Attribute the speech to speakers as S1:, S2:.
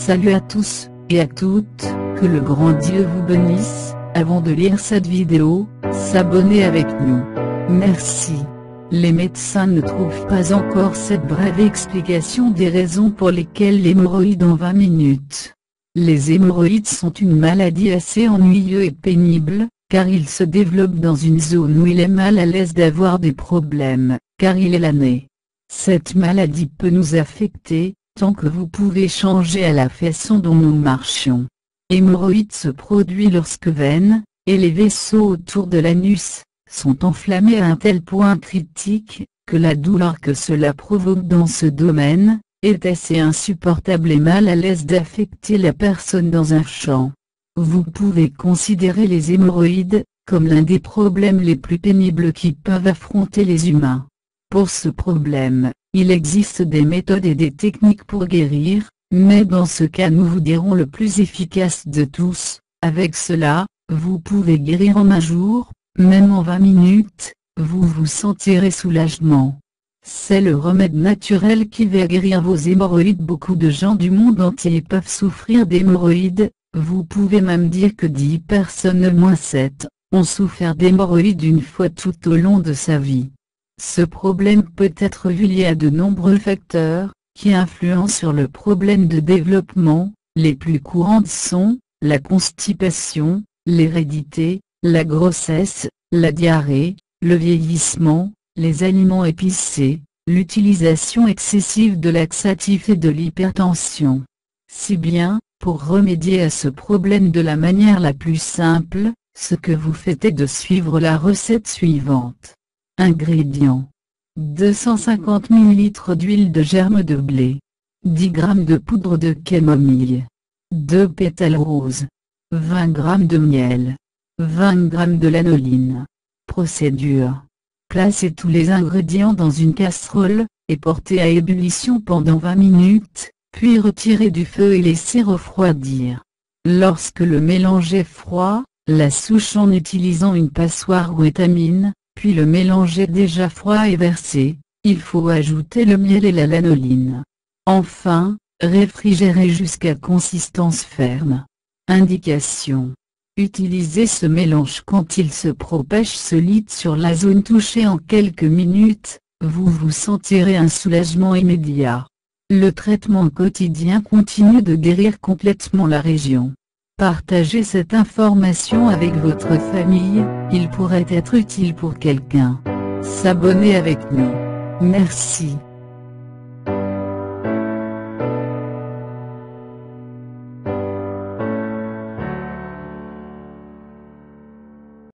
S1: Salut à tous, et à toutes, que le grand Dieu vous bénisse. Avant de lire cette vidéo, s'abonner avec nous. Merci. Les médecins ne trouvent pas encore cette brève explication des raisons pour lesquelles l'hémorroïde en 20 minutes. Les hémorroïdes sont une maladie assez ennuyeuse et pénible, car il se développe dans une zone où il est mal à l'aise d'avoir des problèmes, car il est l'ané. Cette maladie peut nous affecter, tant que vous pouvez changer à la façon dont nous marchions. Hémorroïde se produit lorsque veines, et les vaisseaux autour de l'anus, sont enflammés à un tel point critique, que la douleur que cela provoque dans ce domaine, est assez insupportable et mal à l'aise d'affecter la personne dans un champ. Vous pouvez considérer les hémorroïdes, comme l'un des problèmes les plus pénibles qui peuvent affronter les humains. Pour ce problème, il existe des méthodes et des techniques pour guérir, mais dans ce cas nous vous dirons le plus efficace de tous. Avec cela, vous pouvez guérir en un jour, même en 20 minutes, vous vous sentirez soulagement. C'est le remède naturel qui va guérir vos hémorroïdes. Beaucoup de gens du monde entier peuvent souffrir d'hémorroïdes, vous pouvez même dire que 10 personnes au moins 7, ont souffert d'hémorroïdes une fois tout au long de sa vie. Ce problème peut être lié à de nombreux facteurs, qui influencent sur le problème de développement. Les plus courantes sont, la constipation, l'hérédité, la grossesse, la diarrhée, le vieillissement, les aliments épicés, l'utilisation excessive de laxatifs et de l'hypertension. Si bien, pour remédier à ce problème de la manière la plus simple, ce que vous faites est de suivre la recette suivante. Ingrédients. 250 ml d'huile de germe de blé. 10 g de poudre de camomille. 2 pétales roses. 20 g de miel. 20 g de lanoline. Procédure. Placez tous les ingrédients dans une casserole, et portez à ébullition pendant 20 minutes, puis retirez du feu et laissez refroidir. Lorsque le mélange est froid, la souche en utilisant une passoire ou étamine, puis le mélange est déjà froid et versé, il faut ajouter le miel et la lanoline. Enfin, réfrigérer jusqu'à consistance ferme. Indication. Utilisez ce mélange quand il se propage solide sur la zone touchée en quelques minutes, vous vous sentirez un soulagement immédiat. Le traitement quotidien continue de guérir complètement la région. Partagez cette information avec votre famille, il pourrait être utile pour quelqu'un. S'abonner avec nous. Merci.